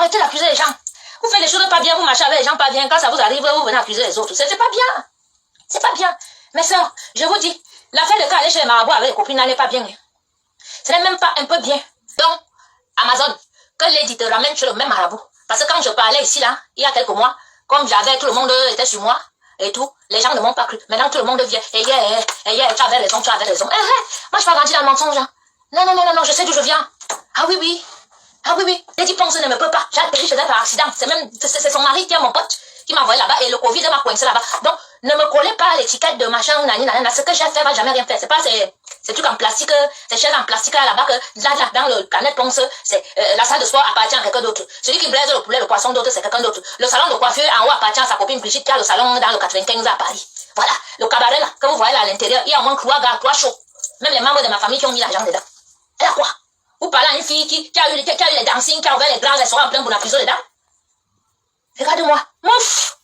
Arrêtez d'accuser les gens. Vous faites les choses pas bien, vous marchez avec les gens pas bien. Quand ça vous arrive, vous venez accuser les autres. C'est pas bien. C'est pas bien. Mais ça, je vous dis, l'affaire de cas aller chez les marabouts avec les copines n'allait pas bien. Ce n'est même pas un peu bien. Donc, Amazon, que Lady te ramène chez le même marabout. Parce que quand je parlais ici, là, il y a quelques mois, comme j'avais, tout le monde était sur moi, et tout, les gens ne m'ont pas cru. Maintenant, tout le monde vient, tu avais raison, tu avais raison. Moi, je suis pas grandi dans le mensonge. Hein. Non, je sais d'où je viens. Ah oui. Lady Ponce ne me peut pas. J'ai atterri chez elle par accident. C'est son mari qui est mon pote, qui m'a envoyé là-bas, et le Covid m'a coincé là-bas. Donc, ne me collez pas l'étiquette de machin, nanana. Ce que j'ai fait, va jamais rien faire. C'est pas ces trucs en plastique, ces chaises en plastique là-bas, que là, dans le planète Ponce, la salle de sport appartient à quelqu'un d'autre. Celui qui blaise le poulet, le poisson d'autre, c'est quelqu'un d'autre. Le salon de coiffure en haut appartient à sa copine Brigitte, qui a le salon dans le 95 à Paris. Voilà. Le cabaret là, que vous voyez là à l'intérieur, il y a au moins 3 gars, 3 chauds. Même les membres de ma famille qui ont mis l'argent dedans. Elle a quoi? Vous parlez à une fille qui a eu les dancing, qui a ouvert les grands restaurants en plein Bonafiso dedans. Regarde-moi. Mouf!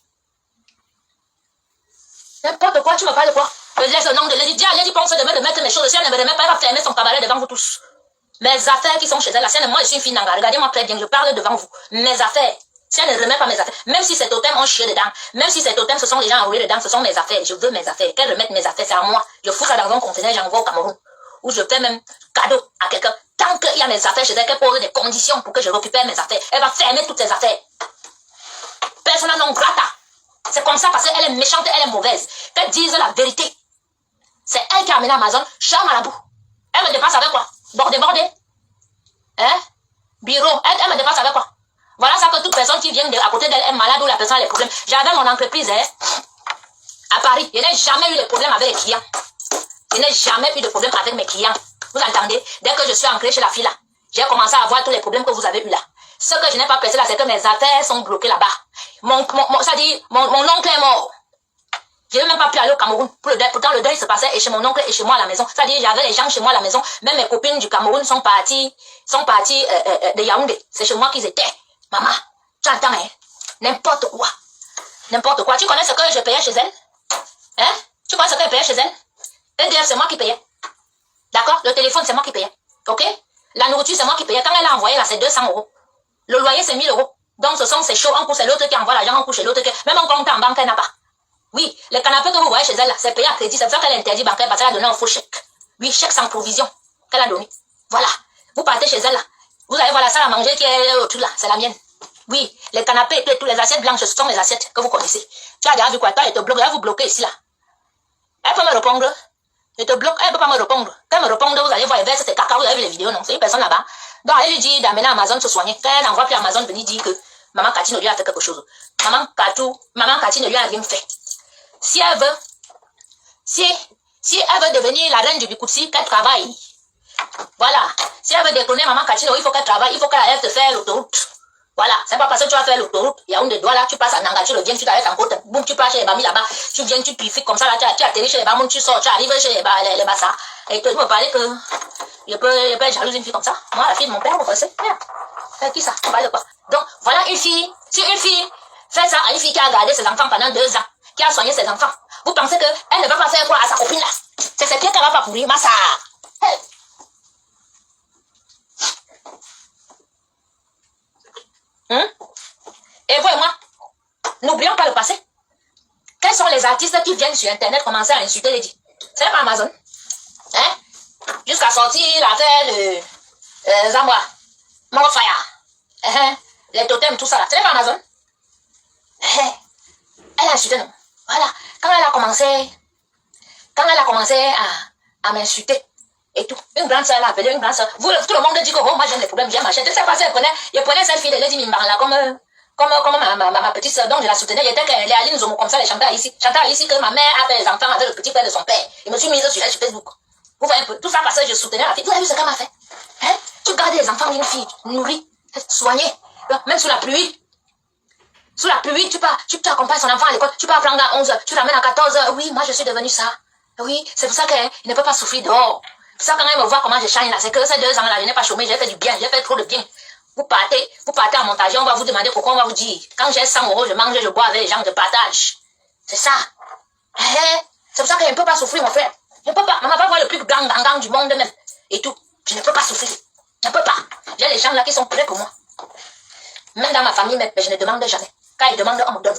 N'importe quoi, tu me parles de quoi? Je laisse le nom de Lady. Dis à Lady Ponce demain de mettre mes choses. Si elle ne me remet pas, elle va fermer son cabaret devant vous tous. Mes affaires qui sont chez elle, la sienne, moi je suis une fille nanga. Regardez-moi très bien, je parle devant vous. Mes affaires. Si elle ne remet pas mes affaires, même si ces totems ont chié dedans, même si ces totems ce sont les gens enroulés dedans, ce sont mes affaires. Je veux mes affaires. Qu'elle remette mes affaires, c'est à moi. Je fous ça dans un conteneur, j'envoie au Cameroun. Ou je fais même cadeau à quelqu'un. Tant qu'il y a mes affaires chez elle, qu'elle pose des conditions pour que je récupère mes affaires. Elle va fermer toutes ses affaires. Persona non grata. C'est comme ça parce qu'elle est méchante, elle est mauvaise. Qu'elle dise la vérité. C'est elle qui a amené Amazon chez un marabout. Elle me dépasse avec quoi? Bordé. Hein? Bureau. Elle me dépasse avec quoi? Voilà ça que toute personne qui vient à côté d'elle est malade ou la personne a des problèmes. J'avais mon entreprise à Paris. Je n'ai jamais eu de problème avec les clients. Je n'ai jamais eu de problème avec mes clients. Vous entendez? Dès que je suis entrée chez la fille là, j'ai commencé à avoir tous les problèmes que vous avez eu là. Ce que je n'ai pas percé là, c'est que mes affaires sont bloquées là-bas. Mon oncle est mort. Je n'ai même pas pu aller au Cameroun pour le deuil. Pourtant, le deuil se passait et chez mon oncle et chez moi à la maison. C'est-à-dire, j'avais les gens chez moi à la maison. Même mes copines du Cameroun sont parties de Yaoundé. C'est chez moi qu'ils étaient. Maman, tu entends, hein? N'importe quoi. N'importe quoi. Tu connais ce que je payais chez elle? Hein? Tu connais ce que je payais chez elle? EDF, c'est moi qui payais. D'accord? Le téléphone, c'est moi qui payais. Ok? La nourriture, c'est moi qui payais. Quand elle a envoyé là, c'est 200 €. Le loyer, c'est 1000 €. Donc, ce sont ces chauds. Un coup, c'est l'autre qui envoie l'argent, un coup, c'est l'autre qui... Même un compte en banque, elle n'a pas. Oui, les canapés que vous voyez chez elle, là, c'est payé à crédit. C'est pour ça qu'elle interdit bancaire parce qu'elle a donné un faux chèque. Oui, chèque sans provision qu'elle a donné. Voilà. Vous partez chez elle, là. Vous allez voir la salle à manger qui est au-dessus, là. C'est la mienne. Oui, les canapés et tous les assiettes blanches, ce sont les assiettes que vous connaissez. Tu as déjà vu quoi? Toi, elle te bloque. Elle va vous bloquer ici, là. Elle peut me répondre. Je te bloque. Elle ne peut pas me répondre. Quand elle me répond, vous allez voir, elle verse tes caca. Vous avez vu les vidéos, non? C'est une personne là-bas. Donc, elle lui dit d'amener Amazon se soigner. Quand elle n'envoie plus Amazon venir dire que Maman Cathy ne lui a fait quelque chose. Maman Cathy ne lui a rien fait. Si elle veut, si elle veut devenir la reine du Bikoutsi, qu'elle travaille. Voilà. Si elle veut décloner Maman Cathy, il faut qu'elle travaille. Il faut qu'elle aille te faire l'autoroute. Voilà. C'est pas parce que tu vas faire l'autoroute. Il y a un de doigts là, tu passes à Nanga, tu reviens, tu t'arrêtes en côte. Boum, tu passes chez les Bami là-bas. Tu viens, tu purifies comme ça là, tu atterris chez les Bamoun, tu sors, tu arrives chez les Bassa. Et tu me parlais que je peux être jalouse d'une fille comme ça. Moi, la fille de mon père, vous connaissez? Qui ça? On parle de quoi? Donc, voilà une fille. Si une fille fait ça à une fille qui a gardé ses enfants pendant 2 ans, qui a soigné ses enfants, vous pensez qu'elle ne va pas faire quoi à sa copine là? C'est ses pieds qu'elle va pas pourrir, ma ça. Hey. Et vous et moi, n'oublions pas le passé. Quels sont les artistes qui viennent sur Internet commencer à insulter les dits? C'est pas Amazon. Hein? Jusqu'à sortir l'affaire de Zamboa, Mon Fire, les totems, tout ça là. C'est pas Amazon. Elle a insulté, non? Voilà. Quand elle a commencé à m'insulter et tout, une grande soeur l'a appelée, une grande soeur. Tout le monde dit que oh, moi j'ai des problèmes, j'ai machin. Je sais pas si elle prenait cette fille de Lady Mimban là comme ma petite soeur, donc je la soutenais. J'étais les Aline Zomo comme ça, les chanteurs ici. Chanteur ici que ma mère a fait les enfants avec le petit frère de son père. Je me suis mise sur elle sur Facebook. Vous voyez un peu, tout ça parce que je soutenais la fille. Vous avez vu ce qu'elle m'a fait? Hein? Tu gardes les enfants d'une fille, nourris, soignés, même sous la pluie. Sous la pluie, tu accompagnes son enfant à l'école, tu peux apprendre à 11h, tu l'amènes à 14h. Oui, moi je suis devenue ça. Oui, c'est pour ça qu'elle ne peut pas souffrir dehors. C'est ça quand elle me voit comment je shine là, c'est que ces 2 ans là, je n'ai pas chômé, j'ai fait du bien, j'ai fait trop de bien. Vous partez à montage, on va vous demander pourquoi on va vous dire. Quand j'ai 100 €, je mange, je bois avec les gens, je partage. C'est ça. C'est pour ça que je ne peux pas souffrir, mon frère. Je ne peux pas. Maman va voir le plus gang du monde même. Et tout. Je ne peux pas souffrir. Je ne peux pas. J'ai les gens là qui sont près pour moi. Même dans ma famille, mais je ne demande jamais. Quand ils demandent, on me donne.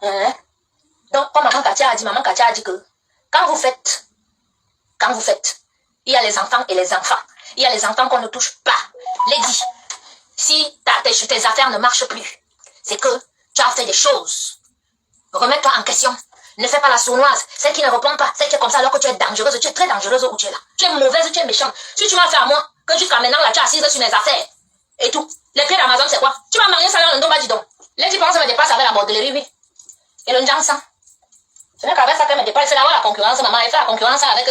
Hein? Donc, comme maman Katia a dit que quand vous faites, il y a les enfants et les enfants. Il y a les enfants qu'on ne touche pas. Lady, si tes affaires ne marchent plus, c'est que tu as fait des choses. Remets-toi en question. Ne fais pas la sournoise. Celle qui ne répond pas, celle qui est comme ça alors que tu es dangereuse. Tu es très dangereuse où tu es là. Tu es mauvaise, tu es méchante. Si tu m'as fait à moi, que jusqu'à maintenant là, tu es assise sur mes affaires. Et tout. Les pieds d'Amazon, c'est quoi? Tu m'as marié ça dans le dos, dis donc. Lady pense me dépasse avec la bordellerie, oui. Et le Njansan. Ce n'est qu'avec ça qu'elle me dépasse. Elle fait la concurrence, maman. Elle fait la concurrence avec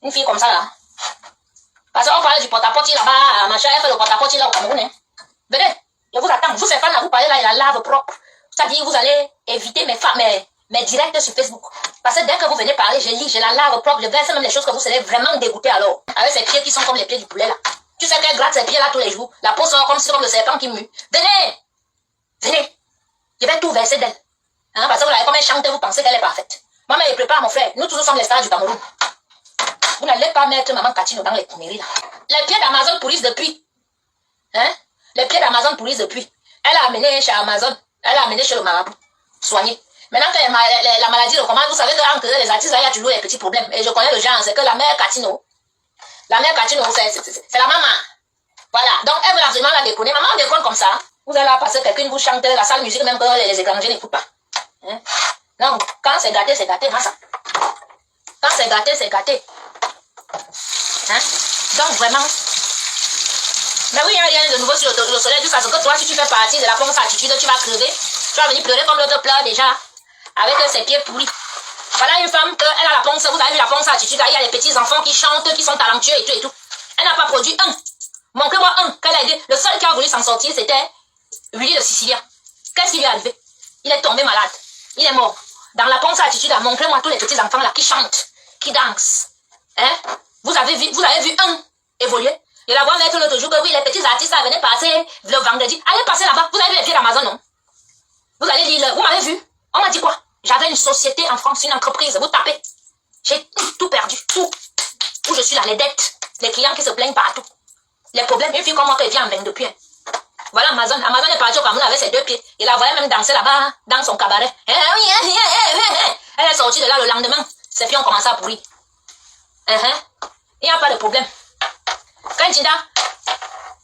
une fille comme ça là. Parce qu'on parlait du porte-à-porte là-bas, machin, elle fait le porte-à-porte là au Cameroun. Hein. Venez, je vous attends. Vous, ces femmes là, vous parlez là, il la lave propre. C'est-à-dire, vous allez éviter mes directs sur Facebook. Parce que dès que vous venez parler, je lis, je la lave propre, je verse même les choses que vous serez vraiment dégoûtés alors. Avec ces pieds qui sont comme les pieds du poulet là. Tu sais qu'elle gratte ses pieds là tous les jours. La peau sort comme le serpent qui mue. Venez! Venez! Je vais tout verser d'elle. Hein, parce que vous l'avez comme elle chante, vous pensez qu'elle est parfaite. Maman, elle prépare mon frère. Nous tous sommes les stars du Cameroun. Vous n'allez pas mettre maman Katino dans les conneries là. Les pieds d'Amazon pourrissent depuis. Hein? Les pieds d'Amazon pourrissent depuis. Elle a amené chez Amazon. Elle a amené chez le marabout. Soigné. Maintenant que la maladie recommence, vous savez qu'entre les artistes, il y a toujours des petits problèmes. Et je connais le genre, c'est que la mère Katino, c'est la maman. Voilà. Donc, elle veut absolument la déconner. Maman, on déconne comme ça. Vous allez là passer quelqu'un vous chante la salle musique, même que les étrangers n'écoutent pas. Hein? Non, quand c'est gâté, hein, ça. Quand c'est gâté, c'est gâté. Hein? Donc, vraiment. Mais oui, il n'y a rien de nouveau sur le soleil, tout ça. C'est que toi, si tu fais partie de la pompe attitude, tu vas crever. Tu vas venir pleurer comme l'autre pleure déjà. Avec ses pieds pourris. Voilà une femme, elle a la ponce, vous avez vu la ponce attitude, il y a les petits enfants qui chantent, qui sont talentueux et tout et tout. Elle n'a pas produit un. Montrez-moi un qu'elle a aidé. Le seul qui a voulu s'en sortir, c'était Willy le Sicilien. Qu'est-ce qui lui est arrivé? Il est tombé malade. Il est mort. Dans la ponce attitude, montrez-moi tous les petits enfants là qui chantent, qui dansent. Hein? Vous avez vu un évoluer? Et la voix mettre l'autre jour que oui, les petits artistes ça venaient passer le vendredi. Allez passer là-bas. Vous avez vu les pieds d'Amazon, non? Vous allez lire, vous m'avez vu? On m'a dit quoi? J'avais une société en France, une entreprise, vous tapez. J'ai tout perdu, tout. Où je suis là, les dettes, les clients qui se plaignent partout. Les problèmes, une fille comme moi qui vient en 22 pieds. Voilà Amazon. Amazon est partie au Cameroun avec ses 2 pieds. Il la voyait même danser là-bas, dans son cabaret. Elle est sortie de là le lendemain. Ses pieds ont commencé à pourrir. Il n'y a pas de problème. Quand Tinda,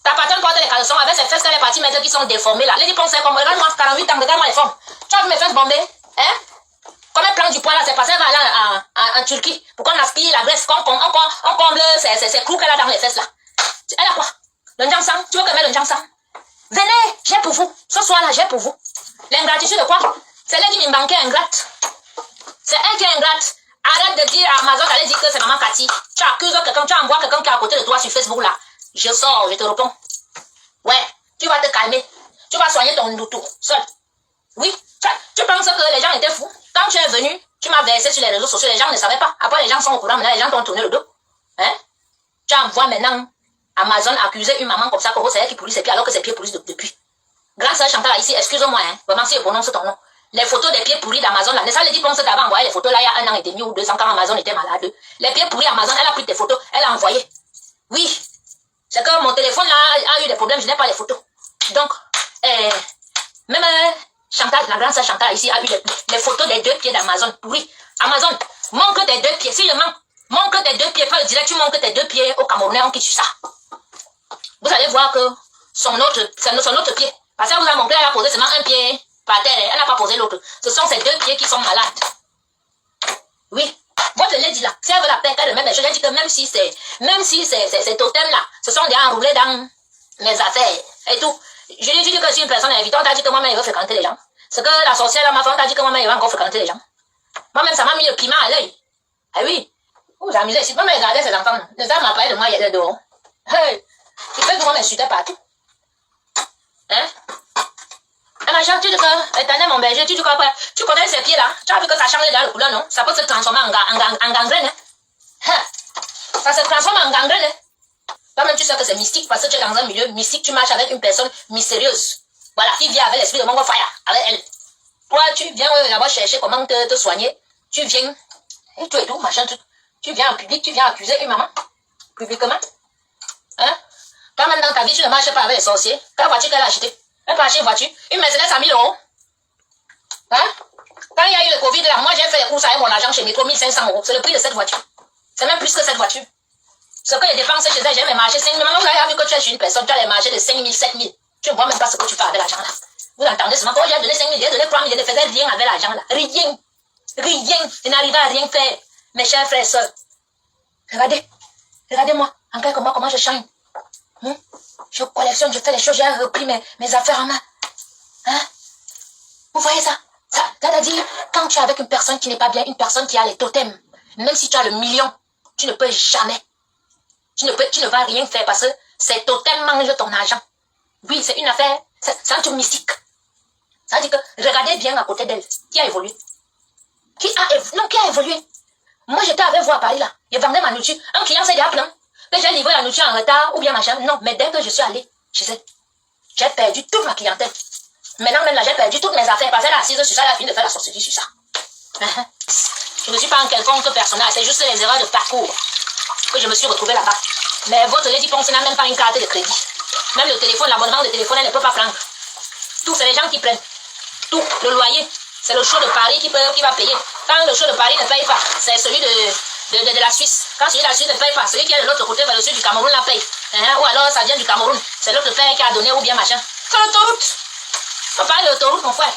ta patronne porte les caleçons avec ses fesses, les parties médias qui sont déformées là. Les dit, pensez comme, regarde-moi 48 ans, regarde-moi les formes. Tu as vu mes fesses bombées? Hein? Comme elle prend du poids là, c'est passé là en Turquie. Pour qu'on aspire la graisse, qu'on comble ces clous qu'elle a dans les fesses là. Elle a quoi? Le Njansan? Tu veux que mette le Njansan? Venez, j'ai pour vous. Ce soir là, j'ai pour vous. L'ingratitude de quoi? C'est elle qui me manquait ingrate. C'est elle qui est ingrate. Arrête de dire à Amazon, allez dire que c'est maman Cathy. Tu accuses quelqu'un, tu envoies quelqu'un qui est à côté de toi sur Facebook là. Je sors, je te réponds. Ouais, tu vas te calmer. Tu vas soigner ton loutou, seul. Oui, tu penses que les gens étaient fous? Quand tu es venu, tu m'as versé sur les réseaux sociaux, les gens ne savaient pas. Après, les gens sont au courant, maintenant les gens t'ont tourné le dos. Hein? Tu envoies maintenant Amazon accuser une maman comme ça, c'est elle qui pourrit ses pieds alors que ses pieds pourrissent depuis. Grâce à Chantal ici, excuse-moi, hein, vraiment si je prononce ton nom. Les photos des pieds pourris d'Amazon, là, ne ça le dit qu'on s'est envoyé les photos là il y a 1 an et demi ou 2 ans quand Amazon était malade. Les pieds pourris Amazon, elle a pris tes photos, elle a envoyé. Oui, c'est que mon téléphone là a eu des problèmes, je n'ai pas les photos. Donc, même Chantal, la grande sœur Chantal ici a eu les photos des 2 pieds d'Amazon pourris. Amazon, manque tes 2 pieds. Si je manque tes 2 pieds, pas le direct, tu manques tes 2 pieds au Camerounais, on quitte sur ça. Vous allez voir que son autre pied, parce qu'elle vous a montré, elle a posé seulement un pied par terre, elle n'a pas posé l'autre. Ce sont ces 2 pieds qui sont malades. Oui, votre lady là, si elle veut la paix, qu'elle remette les choses, elle dit que même si ces totems là, ce sont déjà enroulés dans mes affaires et tout. Je lui ai dit que si une personne est invitée, on t'a dit que moi-même, il veut fréquenter les gens. C'est que la sorcière, là, ma femme t'a dit que moi-même, il va encore fréquenter les gens. Moi-même, ça m'a mis le piment à l'œil. Ah oui. Vous vous amusez ici. Moi-même, regardez ces enfants. Les gens m'ont parlé de moi, il y a des dehors. Hey. Il fait que moi, m'insultais partout. Hein? Ah, machin, tu dis que, éternel, mon berger, tu dis quoi, tu connais ces pieds-là? Tu as vu que ça change dans le couleur, non? Ça peut se transformer en gangrène, hein? Ça se transforme en gangrène, hein? Toi-même, tu sais que c'est mystique parce que tu es dans un milieu mystique, tu marches avec une personne mystérieuse. Voilà, qui vient avec l'esprit de Mongo Fire, avec elle. Toi, tu viens là-bas chercher comment te soigner. Tu viens, et tout et tout, machin, tout. Tu viens en public, tu viens accuser une maman, publiquement. Hein? Toi-même, dans ta vie, tu ne marches pas avec les sorciers. Quelle voiture qu'elle a achetée? Elle peut acheter une voiture. Une Mercedes à 1000 euros. Hein? Quand il y a eu le Covid, là, moi j'ai fait les courses avec mon argent chez Métro, 1500 euros. C'est le prix de cette voiture. C'est même plus que cette voiture. Ce que j'ai dépensé chez elle, j'ai mes marchés 5 000. Maman, vous avez vu que tu es chez une personne, tu as les marchés de 5 000, 7 000. Tu ne vois même pas ce que tu fais avec l'argent là. Vous entendez seulement quand j'ai donné 5 000, j'ai donné 3 000, je ne faisais rien avec l'argent là. Rien. Rien. Je n'arrivais à rien faire. Mes chers frères et sœurs. Regardez. Regardez-moi. En quelques mois, comment je change. Je collectionne, je fais les choses, j'ai repris mes affaires en main. Hein? Vous voyez ça? Ça, c'est-à-dire, quand tu es avec une personne qui n'est pas bien, une personne qui a les totems, même si tu as le million, tu ne peux jamais. Tu ne vas rien faire parce que ces totems mangent ton argent. Oui, c'est une affaire, c'est un truc mystique. Ça veut dire que regardez bien à côté d'elle, qui a évolué. Qui a évolué. Moi, j'étais avec vous à Paris, là. Je vendais ma nourriture. Un client s'est déjà plaint que j'ai livré la nourriture en retard ou bien machin. Non, mais dès que je suis allée chez elle, j'ai perdu toute ma clientèle. Maintenant, même là, j'ai perdu toutes mes affaires parce qu'elle est assise sur ça, elle a fini de faire la sorcellerie sur ça. Je ne suis pas un quelconque personnage, c'est juste les erreurs de parcours que je me suis retrouvée là-bas. Mais votre Lady Ponce n'a même pas une carte de crédit. Même le téléphone, l'abonnement de téléphone, elle ne peut pas prendre. Tout, c'est les gens qui prennent. Tout, le loyer, c'est le show de Paris qui va payer. Quand le show de Paris ne paye pas, c'est celui de la Suisse. Quand celui de la Suisse ne paye pas, celui qui est de l'autre côté, vers le sud du Cameroun, la paye. Ou alors ça vient du Cameroun, c'est l'autre père qui a donné ou bien machin. C'est l'autoroute. On parle de l'autoroute, mon frère.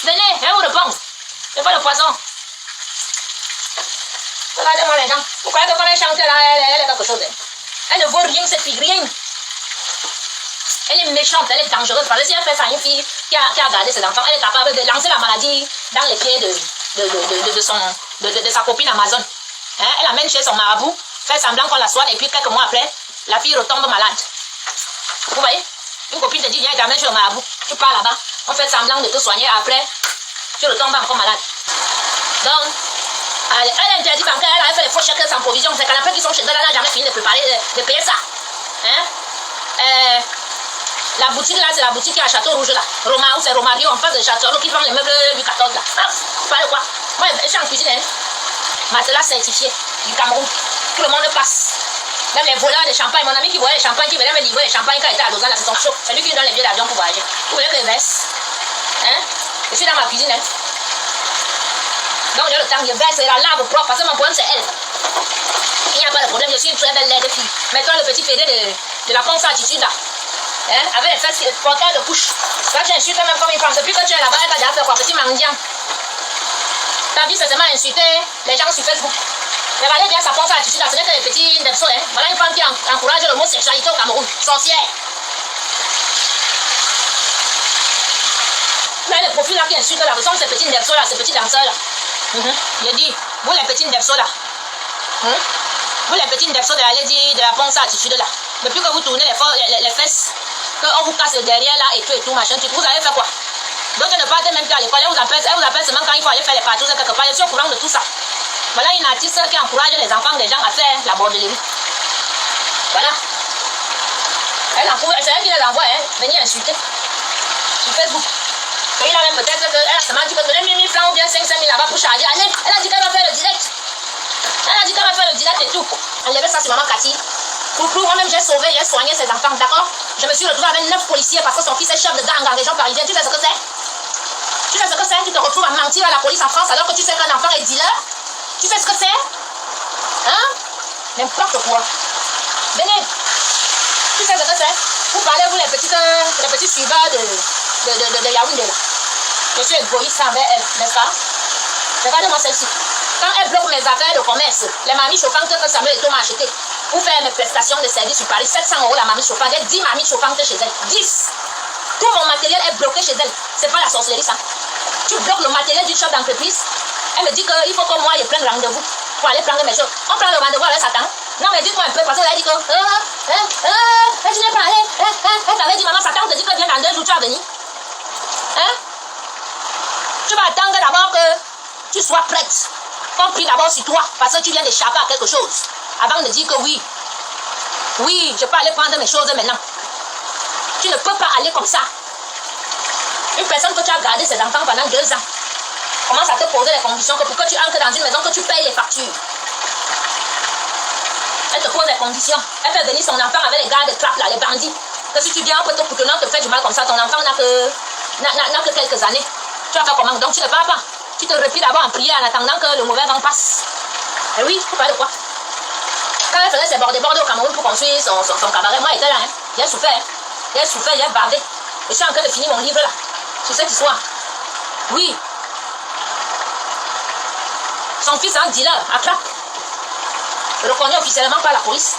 Venez, viens vous répondre. C'est pas le poison. Regardez-moi les gens. Vous croyez que quand elle chante là, elle est quelque chose. Elle ne vaut rien, cette fille, rien. Elle est méchante, elle est dangereuse. Parce que si elle fait ça à une fille qui a gardé ses enfants, elle est capable de lancer la maladie dans les pieds de sa copine Amazon. Elle l'amène chez son marabout, fait semblant qu'on la soigne, et puis quelques mois après, la fille retombe malade. Vous voyez? Une copine te dit, viens, t'amènes chez le marabout. Tu pars là-bas, on fait semblant de te soigner, après, tu retombes encore malade. Donc, elle interdit bancaire, elle fait les faux chèques sans provision. Ces canapés qui sont chez elle, elle n'a jamais fini de préparer, de payer ça. La boutique là, c'est la boutique qui est à Château Rouge là. Roma, ou c'est Romario en face de Château Rouge qui vend les meubles du 14 là. Vous parlez quoi? Moi, je suis en cuisine, matelas certifié du Cameroun. Tout le monde passe. Même les voleurs de champagne, mon ami qui voyait les champagnes, qui venait me livrer les champagnes quand il était à Lausanne, c'est son chaud. C'est lui qui donne les billets d'avion pour voyager. Vous voulez que je verse? Je suis dans ma cuisine, Donc j'ai le temps, je verse et la lave propre parce que mon problème c'est elle. Il n'y a pas de problème, je suis une très belle laide fille. Mettons le petit fédé de la Ponce attitude là. Avec les fesses portées de couche. Là tu insultes même comme une femme. Depuis que tu es là-bas, tu as déjà fait quoi? Petit mendiant. Ta vie c'est seulement insulter les gens sur Facebook. Regardez bien sa Ponce attitude là, ce n'est que les petits depsos. Voilà une femme qui encourage l'homosexualité au Cameroun. Sorcière. Là le profil là qui insulte là, ce sont ces petits depsos là, ces petits danseurs là. Je dis, vous les petits depsos là. Vous les petits depsos de la Lady de la Ponce attitude là. Depuis que vous tournez les fesses, qu'on vous casse le derrière là et tout machin, vous avez fait quoi? Donc ne partez même plus à l'école, elle vous appelle seulement quand il faut aller faire les parties quelque part, je suis au courant de tout ça. Voilà une artiste qui encourage les enfants des gens à faire la bordellerie. Voilà. C'est elle qui les envoie, venir insulter. Sur Facebook. Et il a même peut-être qu'elle a seulement dit que donner 1000 francs ou bien 500 000 là-bas pour charger. Allez, elle a dit qu'elle va faire le direct. Elle a dit qu'elle va faire le direct et tout. Enlevez ça sur maman Cathy. Pour moi-même, j'ai sauvé, j'ai soigné ses enfants, d'accord? Je me suis retrouvée avec 9 policiers parce que son fils est chef de gang en région parisienne. Tu sais ce que c'est? Tu sais ce que c'est? Tu te retrouves à mentir à la police en France alors que tu sais qu'un enfant est dealer? Tu sais ce que c'est? N'importe quoi. Venez. Tu sais ce que c'est? Vous parlez, vous, les petits suiveurs de Yaoundé là. Je suis égoïste envers elle, n'est-ce pas? Regardez-moi celle-ci. Quand elle bloque mes affaires de commerce, les mamies chauffantes que Samuel et Thomas a achetées, pour faire mes prestations de service sur Paris, 700 € la mamie chauffante. J'ai 10 mamies chauffantes chez elle. 10. Tout mon matériel est bloqué chez elle. C'est pas la sorcellerie, ça. Tu bloques le matériel du chef d'entreprise. Elle me dit qu'il faut que moi je prenne rendez-vous pour aller prendre mes choses. On prend le rendez-vous avec Satan. Non, mais dites-moi un peu, parce qu'elle a dit que. Tu n'es pas allé. Elle t'avait dit, maman, Satan te dit que viens dans 2 jours, tu vas venir. Tu vas attendre d'abord que tu sois prête. Qu'on prie d'abord sur toi, parce que tu viens d'échapper à quelque chose. Avant de dire que oui, je peux aller prendre mes choses maintenant. Tu ne peux pas aller comme ça. Une personne que tu as gardé ses enfants pendant 2 ans commence à te poser les conditions que pour que tu entres dans une maison, que tu payes les factures. Elle te pose des conditions. Elle fait venir son enfant avec les gars de trappe là, les bandits. Que si tu viens après ton poutenant te fait du mal comme ça, ton enfant n'a que quelques années. Tu vas faire comment? Donc tu ne parles pas. Tu te replies d'abord en prière en attendant que le mauvais vent passe. Et oui, faut pas de quoi. Quand elle faisait ses bords au Cameroun pour construire son cabaret, moi j'étais là. Hein. J'ai souffert. J'ai bardé. Je suis en train de finir mon livre là. Sur cette histoire. Oui. Son fils est un dealer, à Trappe. Reconnu officiellement par la police.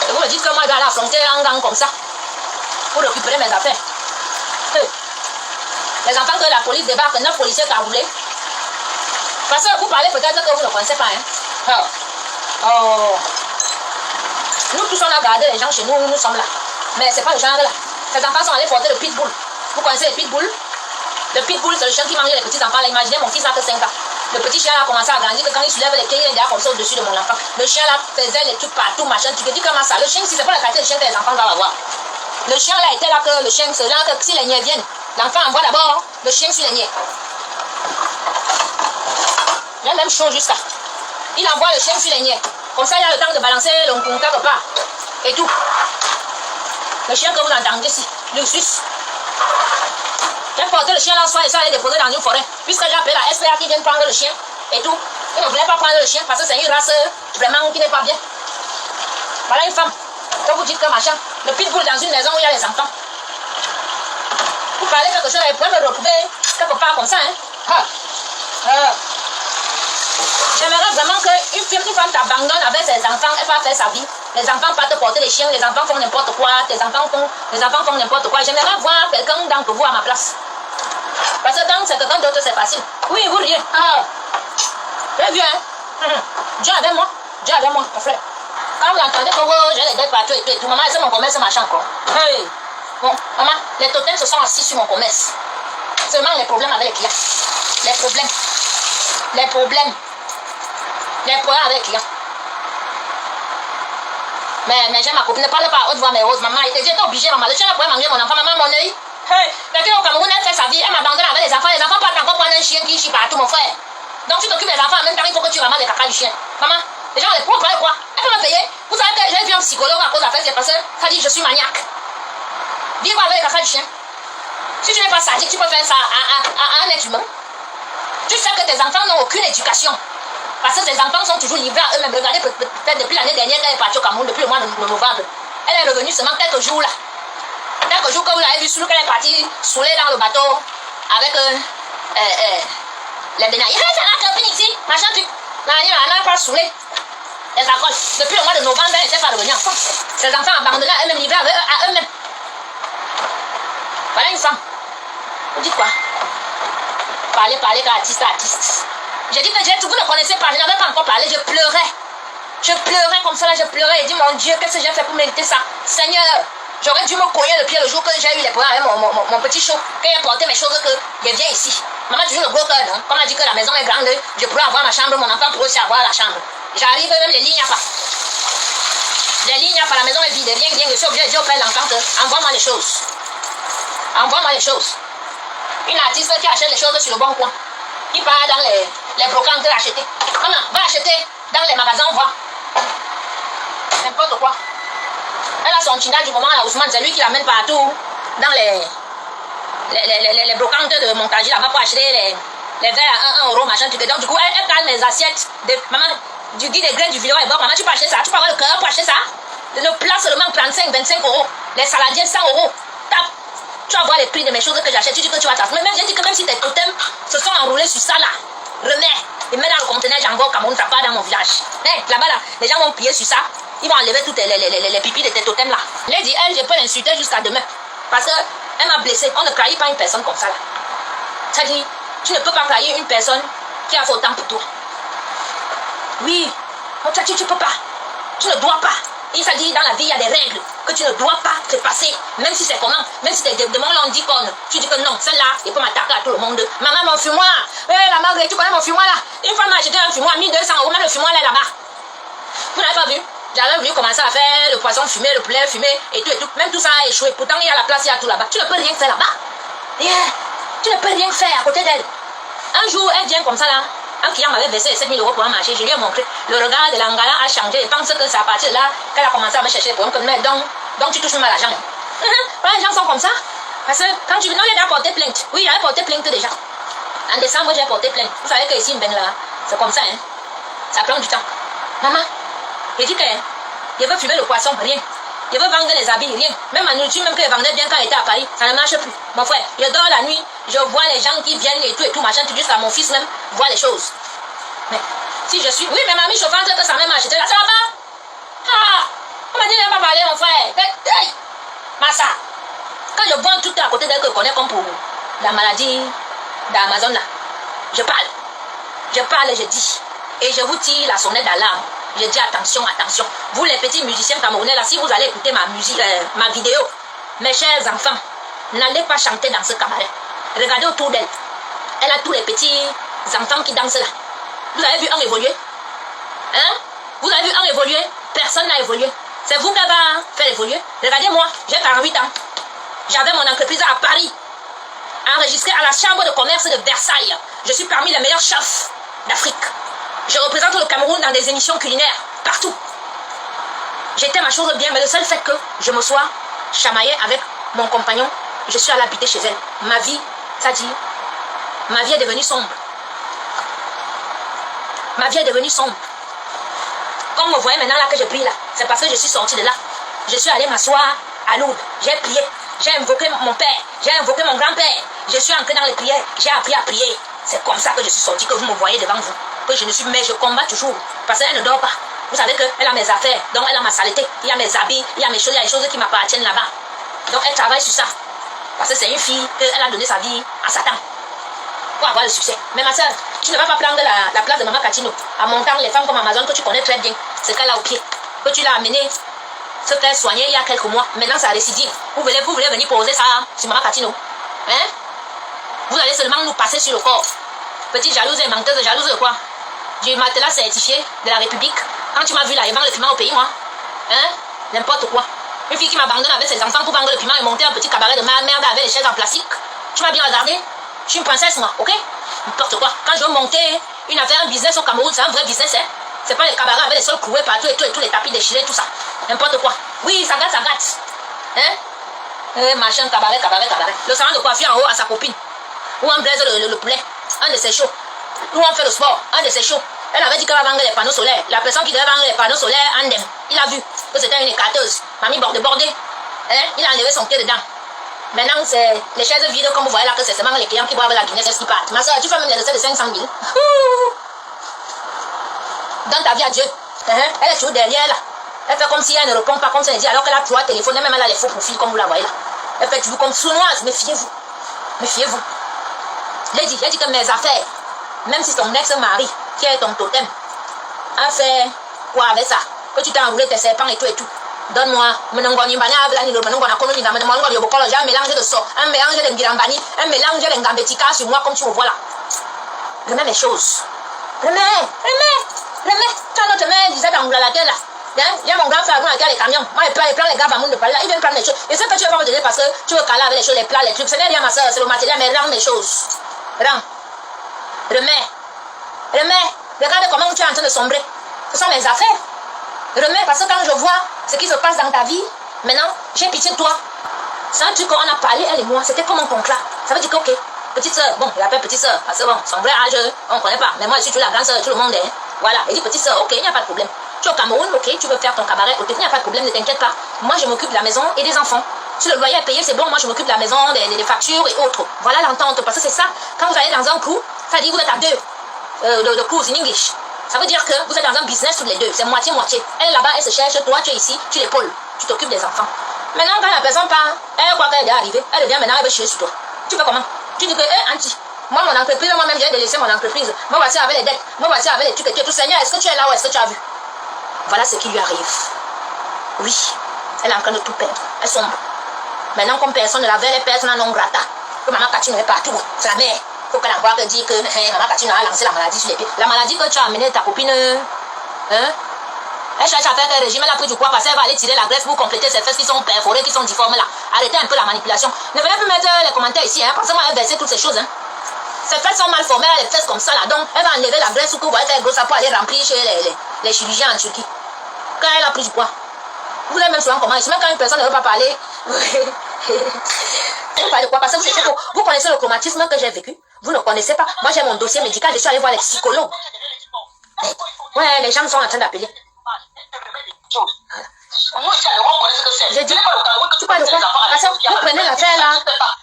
Et vous me dites que moi je dois aller affronter un gang comme ça pour récupérer mes affaires. Les enfants que la police débarque, 9 policiers cagoulés. Parce que vous parlez peut-être que vous ne connaissez pas. Hein? Oh. Nous tous on a gardé les gens chez nous, nous sommes là. Mais c'est pas le genre là. Ces enfants sont allés porter le pitbull. Vous connaissez le pitbull? Le pitbull c'est le chien qui mangeait les petits enfants. Là, imaginez mon fils a que 5 ans. Le petit chien là a commencé à grandir, que quand il soulève les pieds, il est déjà comme ça au-dessus de mon enfant. Le chien là faisait les trucs partout, machin. Tu te dis comment ça? Le chien, si c'est pas la qualité de chien que les enfants doivent avoir. Le chien là était là que le chien, c'est là que si les niais viennent, l'enfant envoie d'abord le chien sur les niais. Il y a même chose jusqu'à. Il envoie le chien sur les niais. Comme ça, il y a le temps de balancer le quelque part. Et tout. Le chien que vous entendez ici, le suisse. J'ai porté le chien là soir et ça allait déposer dans une forêt. Puisque j'ai appelé la SPA qui vient prendre le chien et tout. Il ne voulait pas prendre le chien parce que c'est une race vraiment qui n'est pas bien. Voilà une femme. Quand vous dites que machin, le pitbull dans une maison où il y a les enfants. Vous parlez quelque chose, vous pouvez me retrouver quelque part comme ça. Hein? J'aimerais vraiment qu'une femme t'abandonne avec ses enfants, elle va faire sa vie. Les enfants partent porter les chiens, les enfants font n'importe quoi, les enfants font n'importe quoi. J'aimerais voir quelqu'un d'entre vous à ma place. Parce que quand c'est quelqu'un d'autre, c'est facile. Oui, vous riez. Très bien. Dieu avec moi. Dieu avec moi, mon frère. Quand vous entendez que j'ai les dettes partout et tout, maman, c'est mon commerce, machin quoi. Hey. Bon, maman, les totems se sont assis sur mon commerce. Seulement les problèmes avec les clients. Les problèmes avec les clients. Mais j'ai ma copine, ne parle pas à haute voix, mais ose, maman. J'étais obligée, maman. Le chien pourrait manger mon enfant, maman, mon œil. Hey, quelqu'un au Cameroun, elle fait sa vie, elle m'abandonne avec les enfants. Les enfants partent encore prendre un chien qui chie partout, mon frère. Donc tu t'occupes des enfants en même temps, il faut que tu ramasses les caca du chien. Maman, les gens, les pauvres, quoi? Elle peut me payer. Vous savez que j'ai vu un psychologue à cause de la fête, parce que ça dit je suis maniaque. Dis quoi avec les caca du chien? Si tu n'es pas sadique, tu peux faire ça à un être humain. Tu sais que tes enfants n'ont aucune éducation. Parce que tes enfants sont toujours livrés à eux-mêmes. Regardez, peut-être depuis l'année dernière qu'elle est partie au Cameroun, depuis le mois de novembre. Elle est revenue seulement quelques jours là. Quelques jours que vous l'avez vu sous qu'elle est partie saoulée dans le bateau avec les bénailles. C'est la copine ici, machin truc. Elle n'a pas saoulé. Elle s'accroche. Depuis le mois de novembre, elle n'était pas revenue en France. Ses enfants abandonnés à eux-mêmes, livrés à eux-mêmes. Voilà une femme. Vous dites quoi? Parler, artiste. J'ai dit que vous ne connaissez pas, je n'avais pas encore parlé, je pleurais. Je pleurais comme ça, là, je pleurais et dit, mon Dieu, qu'est-ce que j'ai fait pour mériter ça? Seigneur, j'aurais dû me cogner le pied le jour que j'ai eu les problèmes avec mon petit show. Quand j'ai porté mes choses, que je viens ici. Maman, toujours le gros cœur, non? Comme on a dit que la maison est grande, je pourrais avoir ma chambre, mon enfant pourrait aussi avoir la chambre. J'arrive, même les lignes, il n'y a pas. Les lignes, il n'y a pas, la maison est vide, rien, je suis obligé de dire au père l'enfant que envoie-moi les choses. Envoie-moi les choses. Une artiste qui achète les choses sur le bon coin. Qui part dans les brocantes acheter. Maman, va acheter dans les magasins, on voit. N'importe quoi. Elle a son tina du moment à Ousmane, c'est lui qui l'amène partout. Dans les brocantes de montage là-bas pour acheter les verres à 1 euro, machin. Donc du coup, elle calme les assiettes. Maman, tu dis des graines du violon et bon, maman, tu peux acheter ça. Tu peux avoir le cœur pour acheter ça. Le plat seulement 35, 25 euros. Les saladiers 100 euros. Tape. Tu vas voir les prix de mes choses que j'achète, tu dis que tu vas t'asseoir. Mais j'ai dit que même si tes totems se sont enroulés sur ça là, remets et mets dans le conteneur, j'envoie au Cameroun, ça part dans mon village. Hey, là-bas là, les gens vont plier sur ça, ils vont enlever toutes les pipis de tes totems là. Elle dit, je peux l'insulter jusqu'à demain. Parce qu'elle m'a blessé. On ne trahit pas une personne comme ça là. Ça dit, tu ne peux pas trahir une personne qui a fait autant pour toi. Oui, tu ne peux pas. Tu ne dois pas. Il s'est dit, dans la vie, il y a des règles que tu ne dois pas te passer. Même si c'est comment, même si de mon on dit qu'on, tu dis que non, celle-là, il peut m'attaquer à tout le monde. Maman, mon fumoir. La Marguerite, tu connais mon fumoir là? Une fois, m'a acheté un fumoir à 1200 euros, même le fumoir là là-bas. Vous n'avez pas vu? J'avais voulu commencer à faire le poisson fumé, le poulet fumé et tout et tout. Même tout ça a échoué. Pourtant, il y a la place, il y a tout là-bas. Tu ne peux rien faire là-bas. Tu ne peux rien faire à côté d'elle. Un jour, elle vient comme ça là. Un client m'avait versé 7 000 € pour un marché. Je lui ai montré. Le regard de l'Angala a changé. Je pense que c'est à partir de là qu'elle a commencé à me chercher pour me dire donc tu touches même à l'argent. Les gens sont comme ça. Parce que quand tu... Non, j'ai déjà porté plainte. Oui, j'avais porté plainte déjà. En décembre, j'ai porté plainte. Vous savez qu'ici, là, c'est comme ça. Hein. Ça prend du temps. Maman, j'ai dit que je veux fumer le poisson, rien. Je veux vendre les habits, rien. Même ma nourriture, même que je vendais bien quand j'étais à Paris, ça ne marche plus. Mon frère, je dors la nuit, je vois les gens qui viennent et tout, machin, tout jusqu'à mon fils même, voit les choses. Mais si je suis... Oui, mais mamie chauffante que ça même marche. Ça va pas? Ah! On m'a dit, elle va pas parler, mon frère. Hey! Massa! Quand je vois tout à côté d'elle que je connais comme pour la maladie d'Amazon là, je parle. Je parle et je dis. Et je vous tire la sonnette d'alarme. Je dis attention, attention. Vous les petits musiciens camerounais là, si vous allez écouter ma musique, ma vidéo, mes chers enfants, n'allez pas chanter dans ce cabaret. Regardez autour d'elle. Elle a tous les petits enfants qui dansent là. Vous avez vu un évoluer? Hein? Vous avez vu un évoluer? Personne n'a évolué. C'est vous qui va faire évoluer. Regardez-moi, j'ai 48 ans. J'avais mon entreprise à Paris, enregistrée à la chambre de commerce de Versailles. Je suis parmi les meilleurs chefs d'Afrique. Je représente le Cameroun dans des émissions culinaires, partout. J'étais ma chose bien, mais le seul fait que je me sois chamaillée avec mon compagnon, je suis allée habiter chez elle. Ma vie, ça dit, ma vie est devenue sombre. Ma vie est devenue sombre. Comme vous voyez maintenant là que je prie là, c'est parce que je suis sortie de là. Je suis allée m'asseoir à Lourdes. J'ai prié. J'ai invoqué mon père. J'ai invoqué mon grand-père. Je suis entrée dans les prières. J'ai appris à prier. C'est comme ça que je suis sortie, que vous me voyez devant vous. Que je ne suis, mais je combats toujours. Parce qu'elle ne dort pas. Vous savez qu'elle a mes affaires. Donc elle a ma saleté. Il y a mes habits. Il y a mes choses. Il y a les choses qui m'appartiennent là-bas. Donc elle travaille sur ça. Parce que c'est une fille qu'elle a donné sa vie à Satan. Pour avoir le succès. Mais ma soeur, tu ne vas pas prendre la place de Maman Katino. En montant les femmes comme Amazon que tu connais très bien. C'est qu'elle a au pied. Que tu l'as amené. Ce qu'elle soignait il y a quelques mois. Maintenant ça récidive. Vous voulez venir poser ça sur Maman Katino. Hein? Vous allez seulement nous passer sur le corps. Petite jalouse et menteuse, jalouse de quoi? Du matelas certifié de la République. Quand tu m'as vu là, et vendre le piment au pays, moi. Hein? N'importe quoi. Une fille qui m'abandonne avec ses enfants pour vendre le piment et monter un petit cabaret de merde avec les chaises en plastique. Tu m'as bien regardé? Je suis une princesse, moi, ok? N'importe quoi. Quand je veux monter une affaire, un business au Cameroun, c'est un vrai business, hein? C'est pas les cabarets avec les sols cloués partout et tous les tapis déchirés, tout ça. N'importe quoi. Oui, ça gâte, ça gâte. Hein? Machin, cabaret. Le salon de coiffure en haut à sa copine. Où on braise le poulet. Un de ses shows. Où on fait le sport. Un de ses shows. Elle avait dit qu'elle va vendre les panneaux solaires. La personne qui devait vendre les panneaux solaires, Andem, il a vu que c'était une écarteuse. Mamie bordée. Hein? Il a enlevé son pied dedans. Maintenant, c'est les chaises vides, comme vous voyez là, que c'est seulement les clients qui boivent la Guinness qui partent. Ma soeur, tu fais même les recettes de 500 000. Donne ta vie à Dieu. Elle est toujours derrière là. Elle fait comme si elle ne répond pas, comme ça elle dit, alors qu'elle a 3 téléphones, même elle a les faux profils, comme vous la voyez là. Elle fait toujours comme sournoise. Méfiez-vous. Méfiez-vous. J'ai dit que mes affaires, même si ton ex-mari, qui est ton totem, a fait quoi avec ça? Que tu t'es enroulé tes serpents et tout. Donne-moi, un mélange de sort, un mélange de ngirambani, un mélange de ngambetika sur moi comme tu me vois là. Remets mes choses. Remets. Tu as notre mère, disait dans la terre là. Il y a mon grand frère qui a les camions. Moi, il prend les gars, de parler là. Il vient prendre les choses. Et c'est que tu ne vas pas me donner parce que tu veux caler avec les choses, les plats, les trucs. Ce n'est rien, ma soeur, c'est le matériel, mais rends mes choses. Rends. Remets. Regarde comment tu es en train de sombrer. Ce sont mes affaires. Remets, parce que quand je vois ce qui se passe dans ta vie, maintenant, j'ai pitié de toi. C'est un truc qu'on a parlé, elle et moi. C'était comme un contrat. Ça veut dire que, ok, petite soeur, bon, je l'appelle petite soeur, parce que bon, son vrai âge, on ne connaît pas. Mais moi, je suis toujours la grande soeur de tout le monde. Hein. Voilà, il dit petite soeur, ok, il n'y a pas de problème. Tu es au Cameroun, ok, tu veux faire ton cabaret, ok, il n'y a pas de problème, ne t'inquiète pas. Moi, je m'occupe de la maison et des enfants. Si le loyer est payé, c'est bon, moi, je m'occupe de la maison, des factures et autres. Voilà l'entente, parce que c'est ça. Quand vous allez dans un coup, ça dit que vous êtes à deux de cours en English. Ça veut dire que vous êtes dans un business tous les deux. C'est moitié-moitié. Elle est là-bas, elle se cherche. Toi, tu es ici, tu l'épaules. Tu t'occupes des enfants. Maintenant, quand la personne part, elle croit qu'elle est arrivée. Elle revient maintenant, elle veut chier sur toi. Tu fais comment? Tu dis que, Anti, moi, mon entreprise, moi-même, j'ai délaissé mon entreprise. Moi, voici avec les dettes. Moi, voici avec les trucs et tout. Seigneur, est-ce que tu es là ou est-ce que tu as vu? Voilà ce qui lui arrive. Oui, elle est en train de tout perdre. Elle sombre. Maintenant, comme personne ne la veut, elle est personne non grata. Que maman Katino est partout. C'est la mère. Il faut qu'elle envoie que dit que maman Katino a lancé la maladie sur les pieds. La maladie que tu as amenée ta copine, elle cherche à faire quel régime, elle a pris du poids parce qu'elle va aller tirer la graisse pour compléter ses fesses qui sont perforées, qui sont difformes là. Arrêtez un peu la manipulation. Ne venez plus mettre les commentaires ici, parce que moi, elle a versé toutes ces choses. Ses fesses sont mal formées, elle a les fesses comme ça là. Donc, elle va enlever la graisse ou que vous voyez faire gros ça pour aller remplir chez les chirurgiens en Turquie. Quand elle a pris du poids. Vous avez même souvent comment. Même quand une personne ne veut pas parler. Vous parlez de quoi? Parce que vous connaissez le traumatisme que j'ai vécu. Vous ne connaissez pas. Moi, j'ai mon dossier médical. Je suis allée voir les psychologues. Ouais, les gens sont en train d'appeler. J'ai dit, tu parles de quoi? Parce que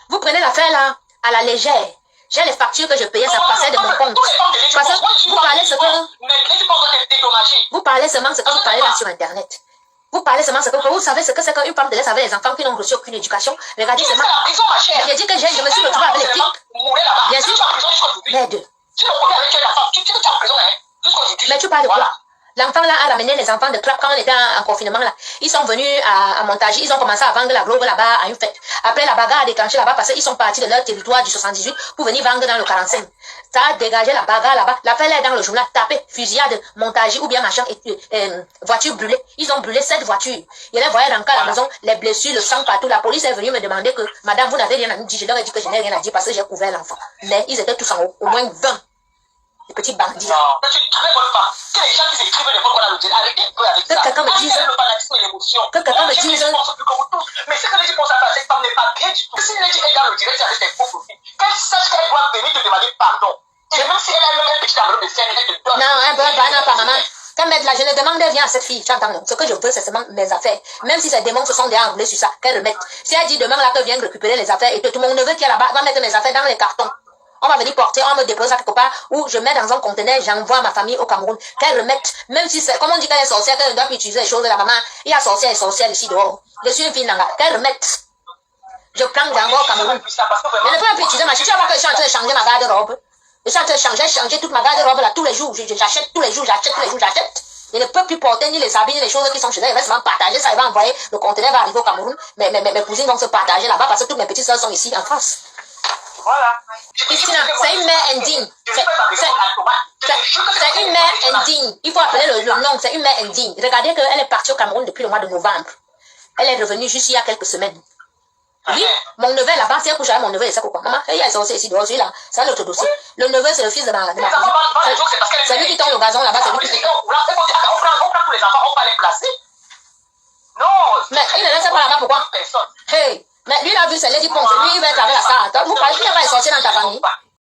vous prenez l'affaire là à la légère. J'ai les factures que je payais, ça passait de mon compte. Parce que vous parlez ce que... Vous parlez seulement ce que vous parlez là sur Internet. Vous parlez seulement ce que vous savez ce que c'est qu'une femme de laisse avec les enfants qui n'ont reçu aucune éducation. Regardez seulement. J'ai dit que je me suis retrouvée avec les flics. Bien sûr. Mais deux. Mais tu parles de quoi? L'enfant là a ramené les enfants de Clap quand on était en confinement là. Ils sont venus à montager, ils ont commencé à vendre la globe là-bas à une fête. Après la bagarre a déclenché là-bas parce qu'ils sont partis de leur territoire du 78 pour venir vendre dans le 45. Ça a dégagé la bagarre là-bas. L'appel est dans le journal, tapé, fusillade, montage ou bien machin, voiture brûlée. Ils ont brûlé 7 voitures. Il les voyait dans le cas à la maison, les blessures, le sang partout. La police est venue me demander que, madame, vous n'avez rien à nous dire. Je leur ai dit que je n'ai rien à dire parce que j'ai couvert l'enfant. Mais ils étaient tous en haut, au moins 20. Les petits bandits. Non, tu es une très bonne femme. Que les gens qui s'écrivent des fois qu'on a le arrêtez un peu avec ça. Que quelqu'un me dise. Le fanatisme et l'émotion. Que quelqu'un me dise. Mais ce que les gens pensent à faire, cette femme n'est pas bien du tout. Si les gens est dans le direct avec ses faux profils, qu'elle sache qu'elle doit venir te demander pardon. Et même si elle a même un petit tableau de scène, elle te donne. Non, un peu, non, pas maman. Quand mettre là, je ne demande rien à cette fille, tu entends, non. Ce que je veux, c'est seulement mes affaires. Même si ces démons se sont déjà enroulés sur ça, qu'elle remette. Si elle dit demain là qu'elle vient récupérer les affaires et que tout mon neveu qui est là-bas va mettre mes affaires dans les cartons. On va venir porter, on me dépose ça quelque part, ou je mets dans un conteneur, j'envoie ma famille au Cameroun, qu'elle remette, même si c'est, comme on dit qu'elle est sorcière, qu'elle ne doit plus utiliser les choses de la maman, il y a sorcière et sorcière ici dehors. Je suis une fille nanga, qu'elle remette. Je prends, j'envoie au Cameroun. Je ne peux plus utiliser ma chiche, tu vas voir que je suis en train de changer ma garde-robe. Je suis en train de changer toute ma garde-robe là, tous les jours, j'achète tous les jours, j'achète. Je ne peux plus porter ni les habits, ni les choses qui sont chez elle, il va seulement partager ça, il va envoyer, le conteneur va arriver au Cameroun, mes cousines vont se partager là-bas parce que toutes mes petites soeurs sont ici en France. Voilà. Christina, c'est une mère indigne. C'est une mère indigne. Il faut appeler le nom, c'est une mère indigne. Regardez qu'elle est partie au Cameroun depuis le mois de novembre. Elle est revenue juste il y a quelques semaines. Oui, mon neveu là-bas, c'est un couche avec mon neveu et ça pourquoi. Maman, il y a sorti ici dehors, celui-là, c'est un autre dossier. Le neveu, c'est le fils de ma cousine. C'est lui qui tombe le gazon là-bas, c'est lui qui tombe. On prend tous les enfants, on va les placer. Non. Mais il ne laisse pas là-bas, pourquoi? Hey. Mais lui, il a vu, c'est Lady Pong. Lui, il va être avec la star. Vous parlez, il va sortir dans ta famille.